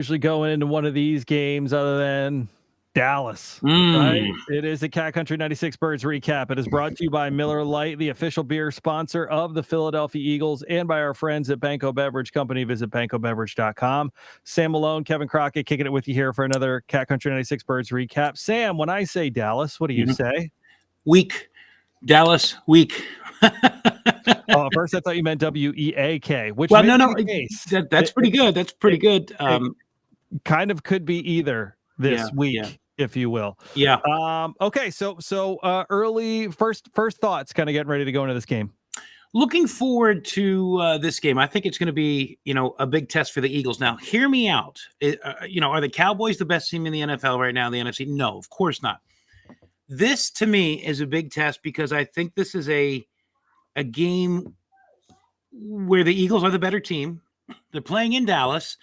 usually going into one of these games other than Dallas, right? It is a Cat Country 96 Birds recap. It is brought to you by Miller Lite, the official beer sponsor of the Philadelphia Eagles, and by our friends at Banko Beverage Company. Visit bankobeverage.com. Sam Malone, Kevin Crockett, kicking it with you here for another Cat Country 96 Birds recap. Sam, when I say Dallas, what do you say? Weak. Dallas, weak. Oh, at first I thought you meant WEAK, which well, may no, be the case. That's pretty good. That's pretty good. Kind of could be either this week, if you will. Yeah. Okay. So early first thoughts, kind of getting ready to go into this game. Looking forward to this game. I think it's going to be, a big test for the Eagles. Now, hear me out. Are the Cowboys the best team in the NFL right now in the NFC? No, of course not. This, to me, is a big test because I think this is a game where the Eagles are the better team. They're playing in Dallas.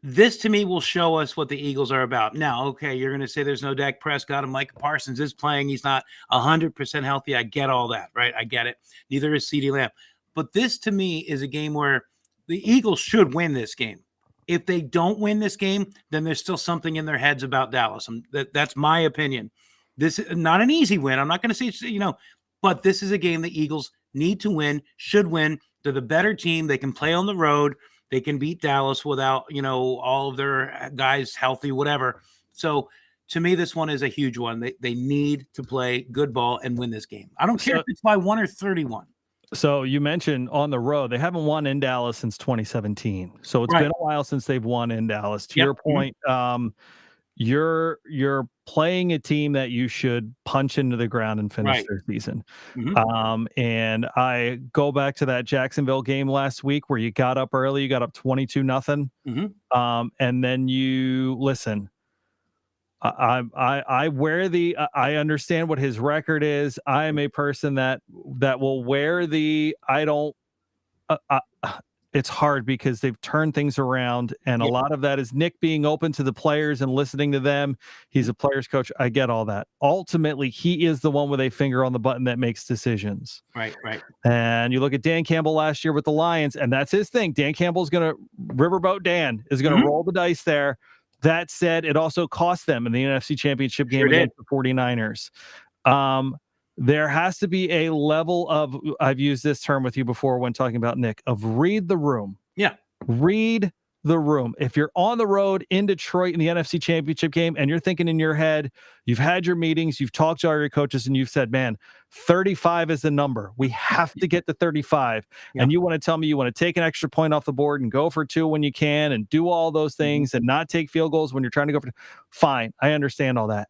This, to me, will show us what the Eagles are about. Now, okay, you're going to say there's no Dak Prescott and Micah Parsons is playing. He's not 100% healthy. I get all that, right? I get it. Neither is CeeDee Lamb. But this, to me, is a game where the Eagles should win this game. If they don't win this game, then there's still something in their heads about Dallas. That's my opinion. This is not an easy win. I'm not going to say, but this is a game the Eagles need to win, should win. They're the better team. They can play on the road. They can beat Dallas without, all of their guys healthy, whatever. So to me, this one is a huge one. They need to play good ball and win this game. I don't care if it's by 1 or 31. So you mentioned on the road, they haven't won in Dallas since 2017. So it's been a while since they've won in Dallas. To your point, you're playing a team that you should punch into the ground and finish their season. And I go back to that Jacksonville game last week where you got up early, you got up 22-0. And then you listen. I understand what his record is. I am a person that will wear the it's hard because they've turned things around, and a lot of that is Nick being open to the players and listening to them. He's a player's coach. I get all that. Ultimately, he is the one with a finger on the button that makes decisions. Right. And you look at Dan Campbell last year with the Lions, and that's his thing. Dan Campbell's going to Riverboat Dan is going to roll the dice there. That said, it also cost them in the NFC Championship game against the 49ers. There has to be a level of, I've used this term with you before when talking about Nick, of read the room. Yeah. Read the room. If you're on the road in Detroit in the NFC Championship game and you're thinking in your head, you've had your meetings, you've talked to all your coaches, and you've said, man, 35 is the number. We have to get to 35. And you want to tell me you want to take an extra point off the board and go for 2 when you can and do all those things and not take field goals when you're trying to go for fine. I understand all that.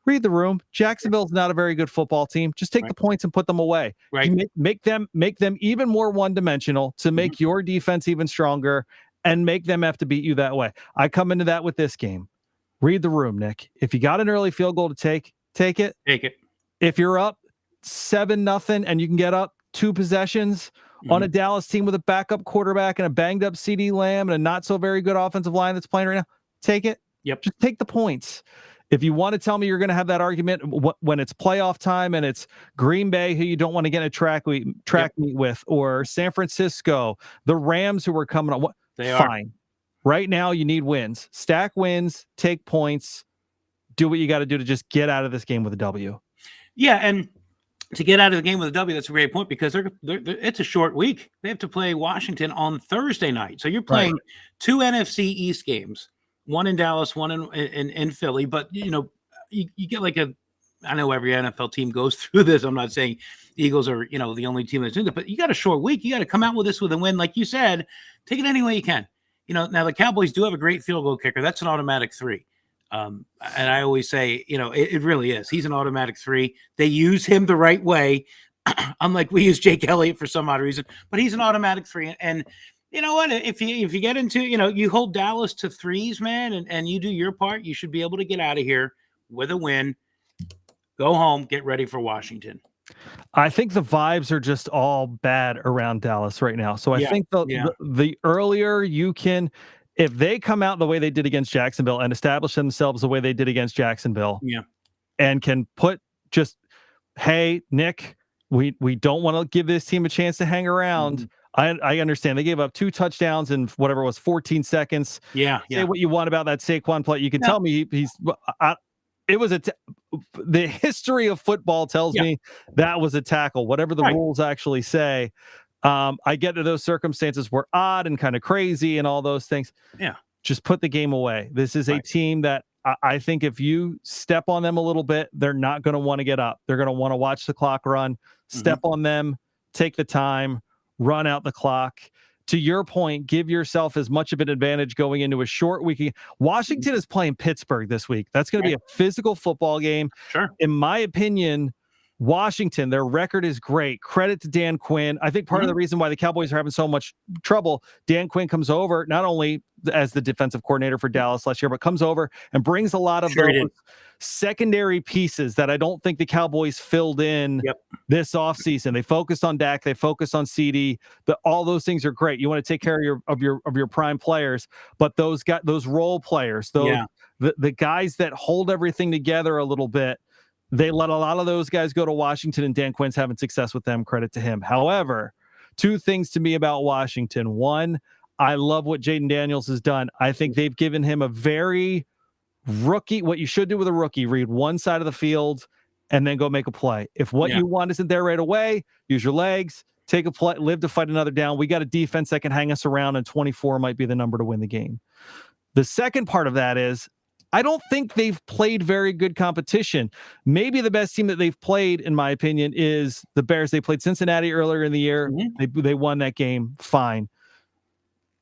Read the room. Jacksonville's not a very good football team. Just take the points and put them away. Right. Make them even more one-dimensional to make your defense even stronger and make them have to beat you that way. I come into that with this game. Read the room, Nick. If you got an early field goal to take it. Take it. If you're up 7-0 and you can get up 2 possessions on a Dallas team with a backup quarterback and a banged up CeeDee Lamb and a not so very good offensive line that's playing right now, take it. Yep. Just take the points. If you want to tell me you're going to have that argument when it's playoff time and it's Green Bay, who you don't want to get a track meet with, or San Francisco, the Rams who are coming on, fine. Right now, you need wins. Stack wins, take points, do what you got to do to just get out of this game with a W. Yeah, and to get out of the game with a W, that's a great point because it's a short week. They have to play Washington on Thursday night. So you're playing 2 NFC East games. One in Dallas, one in Philly, but you get like I know every NFL team goes through this. I'm not saying the Eagles are, the only team that's doing it, but you got a short week. You got to come out with this with a win. Like you said, take it any way you can. Now the Cowboys do have a great field goal kicker. That's an automatic 3. And I always say, it really is. He's an automatic 3. They use him the right way. Unlike we use Jake Elliott for some odd reason, but he's an automatic 3. And you know what? If you get into, you hold Dallas to 3s, man, and you do your part, you should be able to get out of here with a win, go home, get ready for Washington. I think the vibes are just all bad around Dallas right now. So I think the earlier you can, if they come out the way they did against Jacksonville and establish themselves the way they did against Jacksonville, and can put just, hey, Nick, we don't want to give this team a chance to hang around. I understand they gave up 2 touchdowns in whatever it was 14 seconds. Yeah, Say yeah. what you want about that Saquon play. You can No, tell me he's it was the history of football tells yeah, me that was a tackle, whatever the right. rules actually say. I get that those circumstances were odd and kind of crazy and all those things. Yeah, Just put the game away. This is a right. team that I think if you step on them a little bit, they're not going to want to get up. They're going to want to watch the clock run, Mhm. step on them, take the time, run out the clock. To your point, give yourself as much of an advantage going into a short week. Washington is playing Pittsburgh this week. That's going to be Right. a physical football game. Sure. In my opinion, Washington, their record is great. Credit to Dan Quinn. I think part of Mhm. the reason why the Cowboys are having so much trouble, Dan Quinn comes over not only as the defensive coordinator for Dallas last year, but comes over and brings a lot of Sure those he did. secondary pieces that I don't think the Cowboys filled in Yep. this offseason. They focused on Dak, they focused on CD. All those things are great. You want to take care of your prime players, but those role players, Yeah. the guys that hold everything together a little bit. They let a lot of those guys go to Washington, and Dan Quinn's having success with them. Credit to him. However, 2 things to me about Washington. One, I love what Jaden Daniels has done. I think they've given him a very rookie, what you should do with a rookie, read one side of the field and then go make a play. If what Yeah. you want isn't there right away, use your legs, take a play, live to fight another down. We got a defense that can hang us around, and 24 might be the number to win the game. The second part of that is I don't think they've played very good competition. Maybe the best team that they've played, in my opinion, is the Bears. They played Cincinnati earlier in the year. Mhm. They won that game. Fine.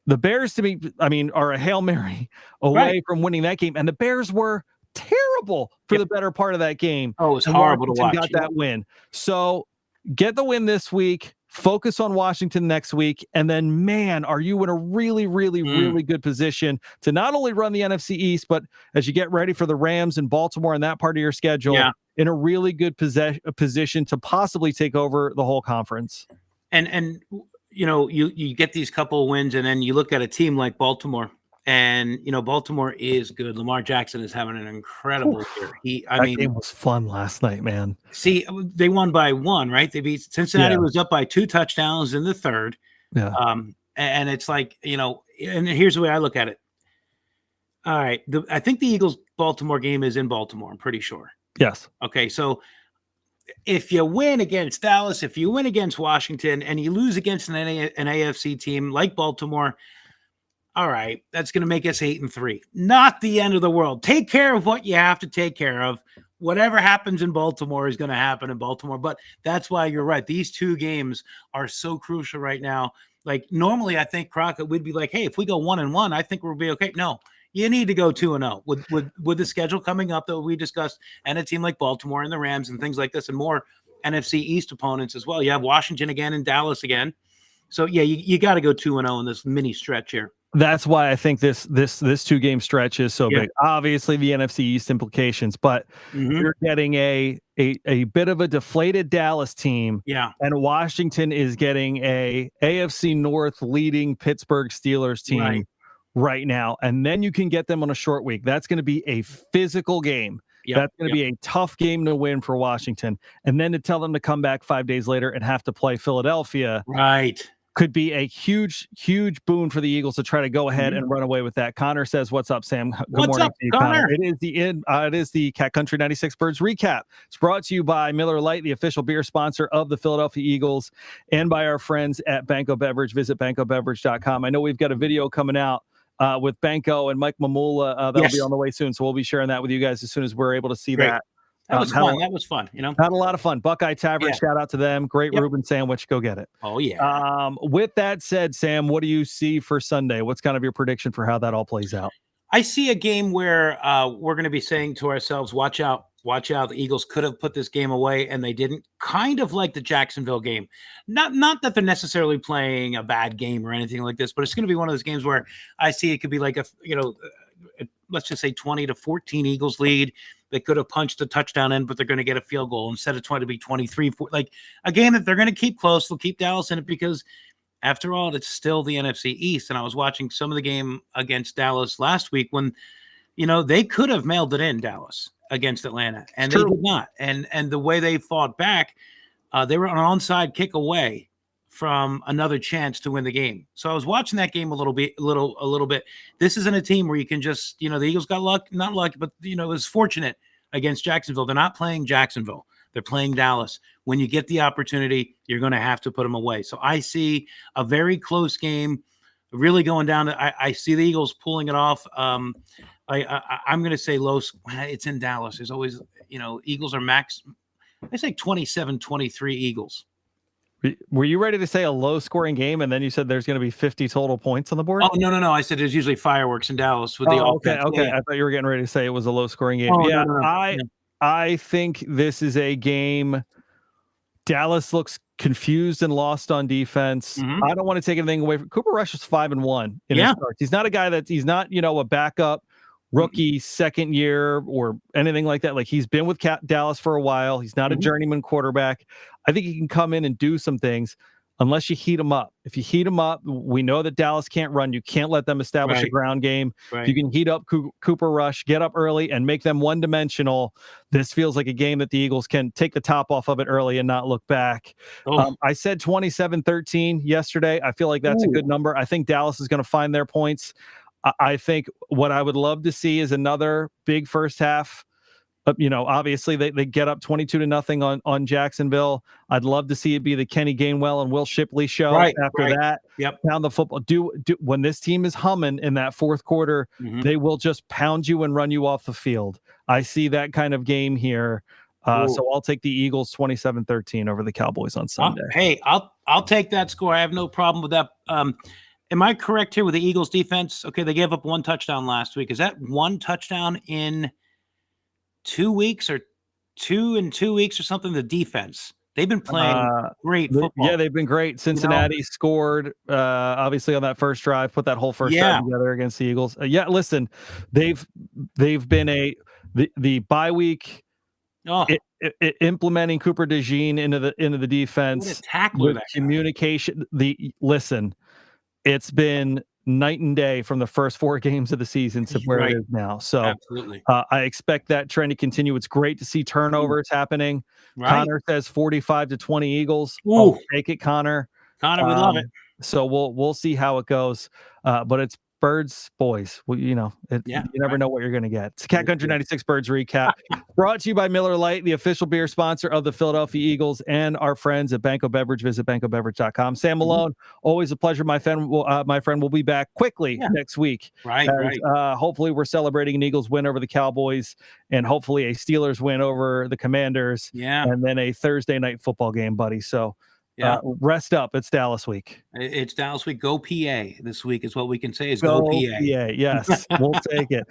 The Bears, to me, I mean, are a Hail Mary away Right. from winning that game. And the Bears were terrible for Yep. the better part of that game. Oh, it was And horrible to Washington watch. got that win. So get the win this week. Focus on Washington next week. And then, man, are you in a really, really, Mm. really good position to not only run the NFC East, but as you get ready for the Rams and Baltimore and that part of your schedule, Yeah. in a really good position to possibly take over the whole conference. And you get these couple of wins, and then you look at a team like Baltimore, and Baltimore is good. Lamar Jackson is having an incredible year. That game was fun last night, man. See, they won by 1, right? They beat Cincinnati. Yeah. Was up by 2 touchdowns in the third. Yeah. And it's like, and here's the way I look at it. All right, I think the Eagles Baltimore game is in Baltimore. I'm pretty sure. Yes. Okay, so if you win against Dallas, if you win against Washington, and you lose against an AFC team like Baltimore, all right, that's going to make us 8-3. Not the end of the world. Take care of what you have to take care of. Whatever happens in Baltimore is going to happen in Baltimore. But that's why you're right. These 2 games are so crucial right now. Like normally, I think Crockett would be like, "Hey, if we go 1-1, I think we'll be okay." No, you need to go 2-0 with the schedule coming up that we discussed, and a team like Baltimore and the Rams and things like this, and more NFC East opponents as well. You have Washington again and Dallas again. So yeah, you got to go 2-0 in this mini stretch here. That's why I think this 2-game stretch is so big. Obviously, the NFC East implications, but you're getting a bit of a deflated Dallas team. Yeah. And Washington is getting a AFC North leading Pittsburgh Steelers team right now. And then you can get them on a short week. That's going to be a physical game. That's going to be a tough game to win for Washington. And then to tell them to come back 5 days later and have to play Philadelphia. Right. Could be a huge, huge boon for the Eagles to try to go ahead and run away with that. Connor says, "What's up, Sam? Good What's morning up, to you, Connor? It is the Cat Country 96 Birds recap. It's brought to you by Miller Lite, the official beer sponsor of the Philadelphia Eagles, and by our friends at Banko Beverage. Visit bankobeverage.com. I know we've got a video coming out with Banko and Mike Mamula. That'll be on the way soon, so we'll be sharing that with you guys as soon as we're able to see that. That was fun. That was fun. Had a lot of fun. Buckeye Tavern, shout out to them. Great Reuben sandwich. Go get it. Oh, yeah. With that said, Sam, what do you see for Sunday? What's kind of your prediction for how that all plays out? I see a game where we're going to be saying to ourselves, watch out. Watch out. The Eagles could have put this game away, and they didn't. Kind of like the Jacksonville game. Not that they're necessarily playing a bad game or anything like this, but it's going to be one of those games where I see it could be like let's just say 20-14 Eagles lead. They could have punched a touchdown in, but they're going to get a field goal instead of 20 to be 23. Like a game that they're going to keep close. They'll keep Dallas in it because, after all, it's still the NFC East. And I was watching some of the game against Dallas last week when, they could have mailed it in, Dallas, against Atlanta, and they did not. And the way they fought back, they were an onside kick away from another chance to win the game. So I was watching that game a little bit. This isn't a team where you can just, the Eagles got not lucky, but it was fortunate against Jacksonville. They're not playing Jacksonville. They're playing Dallas. When you get the opportunity, you're going to have to put them away. So I see a very close game, really going down to, I see the Eagles pulling it off. I'm going to say low. It's in Dallas. There's always, Eagles are max. I say 27-23 Eagles. Were you ready to say a low-scoring game, and then you said there's going to be 50 total points on the board? Oh, no. I said there's usually fireworks in Dallas with the offense. Okay. Yeah. I thought you were getting ready to say it was a low-scoring game. Oh, yeah, no. I think this is a game. Dallas looks confused and lost on defense. Mm-hmm. I don't want to take anything away from Cooper Rush is 5-1 in his starts. He's not a guy he's not, a backup rookie second year or anything like that. Like, he's been with Dallas for a while. He's not a journeyman quarterback. I think he can come in and do some things unless you heat him up. If you heat him up, we know that Dallas can't run. You can't let them establish a ground game. If you can heat up Cooper Rush, get up early and make them one-dimensional, this feels like a game that the Eagles can take the top off of it early and not look back. I said 27-13 yesterday. I feel like that's a good number. I think Dallas is going to find their points. I think what I would love to see is another big first half. Obviously they get up 22-0 on Jacksonville. I'd love to see it be the Kenny Gainwell and Will Shipley show after that. Pound the football. Do when this team is humming in that fourth quarter, they will just pound you and run you off the field. I see that kind of game here. So I'll take the Eagles 27-13 over the Cowboys on Sunday. I'll take that score. I have no problem with that. Am I correct here with the Eagles defense? Okay, they gave up one touchdown last week. Is that one touchdown in 2 weeks or 2 in 2 weeks or something? The defense, they've been playing great football. Yeah, they've been great. Cincinnati scored obviously on that first drive, put that whole first drive together against the Eagles. Listen, they've been the bye week implementing Cooper DeJean into the defense with communication. It's been night and day from the first 4 games of the season to where it is now. So absolutely, I expect that trend to continue. It's great to see turnovers happening. Connor says 45-20 Eagles. I'll take it, Connor. We love it. So we'll see how it goes. But it's Birds, boys. Well, you never know what you're going to get. It's Cat Country 96 Birds recap brought to you by Miller Lite, the official beer sponsor of the Philadelphia Eagles, and our friends at Banko Beverage. Visit bankobeverage.com. Sam Malone, always a pleasure. My friend will be back quickly next week. Hopefully we're celebrating an Eagles win over the Cowboys and hopefully a Steelers win over the Commanders. And then a Thursday night football game, buddy. So rest up. It's Dallas week. It's Dallas week. Go PA this week is what we can say is go PA. Yes, we'll take it.